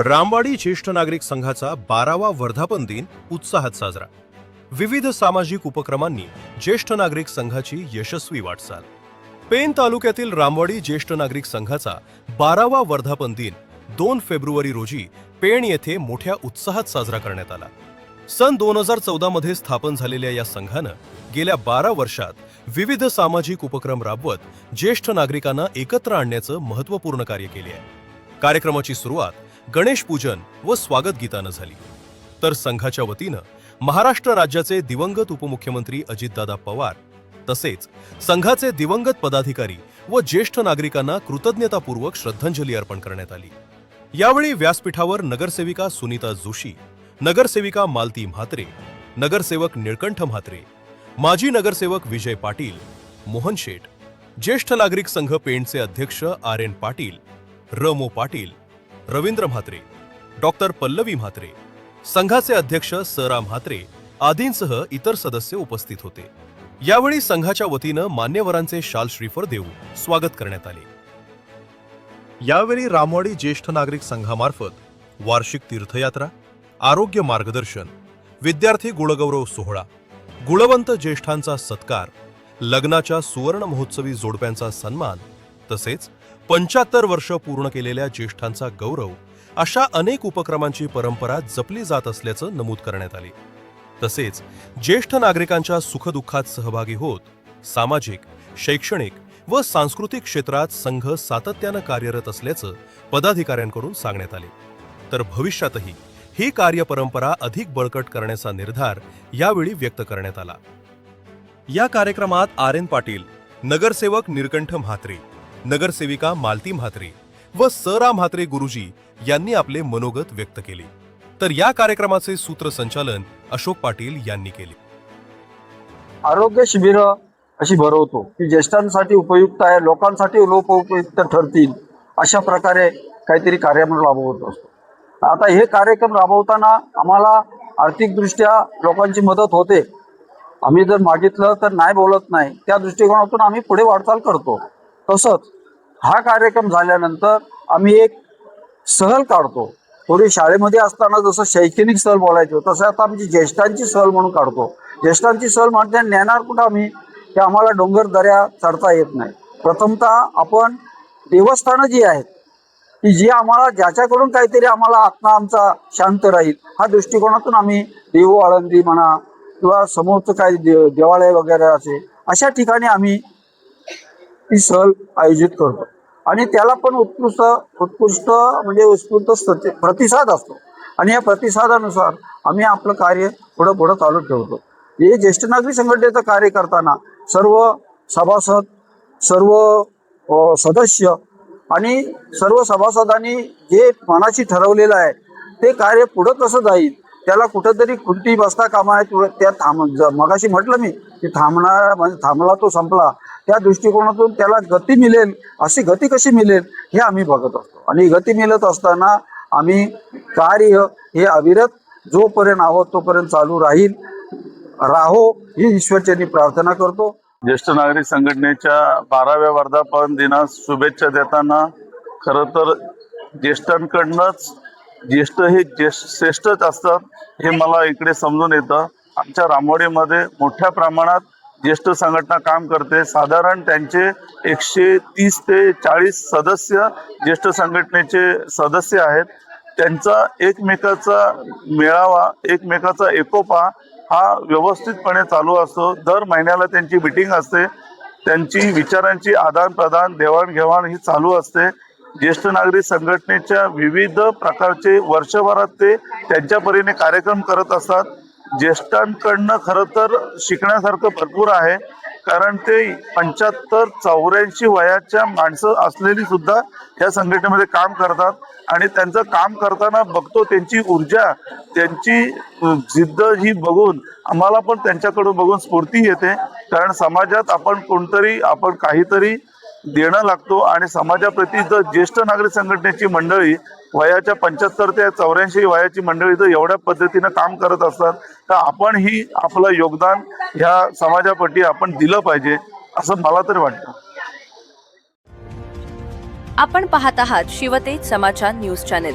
रामवाडी ज्येष्ठ नागरिक संघाचा 12वा वर्धापन दिन उत्साहात साजरा. विविध सामाजिक उपक्रमांनी ज्येष्ठ नागरिक संघाची यशस्वी वाटचाल. पेन तालुक्यातील रामवाडी ज्येष्ठ नागरिक संघाचा 12वा वर्धापन दिन 2 फेब्रुवारी रोजी पेण येथे मोठ्या उत्साहात साजरा करण्यात आला. सन 2014 मध्ये स्थापन झालेल्या या संघानं गेल्या 12 वर्षात विविध सामाजिक उपक्रम राबवत ज्येष्ठ नागरिकांना एकत्र आणण्याचं महत्त्वपूर्ण कार्य केले आहे. कार्यक्रमाची सुरुवात गणेश पूजन व स्वागत गीतानं झाली. तर संघाच्या वतीनं महाराष्ट्र राज्याचे दिवंगत उपमुख्यमंत्री अजितदादा पवार तसेच संघाचे दिवंगत पदाधिकारी व ज्येष्ठ नागरिकांना कृतज्ञतापूर्वक श्रद्धांजली अर्पण करण्यात आली. यावेळी व्यासपीठावर नगरसेविका सुनीता जोशी, नगरसेविका मालती म्हात्रे, नगरसेवक निळकंठ म्हात्रे, माजी नगरसेवक विजय पाटील, मोहन शेठ, ज्येष्ठ नागरिक संघ पेणचे अध्यक्ष आर.एन. पाटील, र.मो. पाटील, रवींद्र म्हात्रे, डॉक्टर पल्लवी म्हात्रे, संघाचे अध्यक्ष स.रा. म्हात्रे आदींसह इतर सदस्य उपस्थित होते. यावेळी संघाच्या वतीनं मान्यवरांचे शाल श्रीफळ देऊन स्वागत करण्यात आले. यावेळी रामवाडी ज्येष्ठ नागरिक संघामार्फत वार्षिक तीर्थयात्रा, आरोग्य मार्गदर्शन, विद्यार्थी गुणगौरव सोहळा, गुणवंत ज्येष्ठांचा सत्कार, लग्नाच्या सुवर्ण महोत्सवी जोडप्यांचा सन्मान तसेच 75 वर्ष पूर्ण केलेल्या ज्येष्ठांचा गौरव अशा अनेक उपक्रमांची परंपरा जपली जात असल्याचं नमूद करण्यात आले. तसेच ज्येष्ठ नागरिकांच्या सुखदुःखात सहभागी होत सामाजिक, शैक्षणिक व सांस्कृतिक क्षेत्रात संघ सातत्यानं कार्यरत असल्याचं पदाधिकाऱ्यांकडून सांगण्यात आले. तर भविष्यातही ही कार्यपरंपरा अधिक बळकट करण्याचा निर्धार यावेळी व्यक्त करण्यात आला. या कार्यक्रमात आर.एन. पाटील, नगरसेवक निळकंठ म्हात्रे, नगरसेविका मालती म्हात्रे व स.रा. म्हात्रे गुरुजी यांनी आपले मनोगत व्यक्त केले. तर या कार्यक्रमाचे सूत्रसंचालन अशोक पाटील यांनी केले. आरोग्य शिबिर अशी भरवतो की ज्येष्ठांसाठी उपयुक्त आहे, लोकांसाठी लोकोपयुक्त ठरतील अशा प्रकारे काहीतरी कार्यक्रम राबवत असतो. आता हे कार्यक्रम राबवताना आम्हाला आर्थिकदृष्ट्या लोकांची मदत होते. आम्ही जर मागितलं तर नाही बोलत नाही, त्या दृष्टिकोनातून आम्ही पुढे वाटचाल करतो. तसंच हा कार्यक्रम झाल्यानंतर आम्ही एक सहल काढतो. पूर्वी शाळेमध्ये असताना जसं शैक्षणिक सहल बोलायचो तसं आता आमची ज्येष्ठांची सहल म्हणून काढतो. ज्येष्ठांची सहल म्हणजे नेणार कुठं आम्ही, की आम्हाला डोंगर दऱ्या चढता येत नाही. प्रथमतः आपण देवस्थानं जी आहेत की जी आम्हाला ज्याच्याकडून काहीतरी आम्हाला आत्मा आमचा शांत राहील हा दृष्टिकोनातून आम्ही देहू, आळंदी म्हणा किंवा समोरचं काही देवालय वगैरे असे अशा ठिकाणी आम्ही ती सहल आयोजित करतो. आणि त्याला पण उत्कृष्ट म्हणजे उत्स्फूर्त प्रतिसाद असतो. आणि या प्रतिसादानुसार आम्ही आपलं कार्य पुढं चालू ठेवतो. हे ज्येष्ठ नागरिक संघटनेचं कार्य करताना सर्व सभासद, सर्व सदस्य आणि सर्व सभासदांनी जे मनाशी ठरवलेलं आहे ते कार्य पुढं कसं जाईल त्याला कुठंतरी खुंटी बसता कामा नये. त्या मगाशी म्हटलं मी की थांबला तो संपला, त्या दृष्टिकोनातून त्याला गती मिळेल. अशी गती कशी मिळेल हे आम्ही बघत असतो. आणि गती मिळत असताना आम्ही कार्य हे अविरत जोपर्यंत आहोत तोपर्यंत चालू राहो ही ईश्वरचरणी प्रार्थना करतो. ज्येष्ठ नागरिक संघटनेच्या 12व्या वर्धापन दिनास शुभेच्छा देताना खरं तर ज्येष्ठांकडनंच ज्येष्ठ हे श्रेष्ठच असतात हे मला इकडे समजून येतं. आमच्या रामवाडीमध्ये मोठ्या प्रमाणात ज्येष्ठ संघटना काम करते. साधारण त्यांचे 130 ते 40 सदस्य ज्येष्ठ संघटनेचे सदस्य आहेत. त्यांचा एकमेकाचा मेळावा, एकमेकाचा एकोपा हा व्यवस्थितपणे चालू असतो. दर महिन्याला त्यांची मीटिंग असते. त्यांची विचारांची आदानप्रदान, देवाणघेवाण ही चालू असते. ज्येष्ठ नागरिक संघटनेच्या विविध प्रकारचे वर्षभरात ते त्यांच्या परीने कार्यक्रम करत असतात. ज्येष्ठांकडनं खरं तर शिकण्यासारखं भरपूर आहे. कारण ते 75-84 वयाच्या माणसं असलेली सुद्धा या संघटनेमध्ये काम करतात. आणि त्यांचं काम करताना बघतो त्यांची ऊर्जा, त्यांची जिद्द ही बघून आम्हाला पण त्यांच्याकडून बघून स्फूर्ती येते. कारण समाजात आपण काहीतरी देणं लागतो. आणि समाजाप्रती जर ज्येष्ठ नागरिक संघटनेची मंडळी वयाच्या 75 ते 84 वयाची मंडळी जर एवढ्या पद्धतीनं काम करत असतात तर आपण ही आपलं योगदान ह्या समाजाप्रती आपण दिलं पाहिजे असं मला तरी वाटतं. आपण पाहत आहात शिवतेज समाचार न्यूज चॅनेल.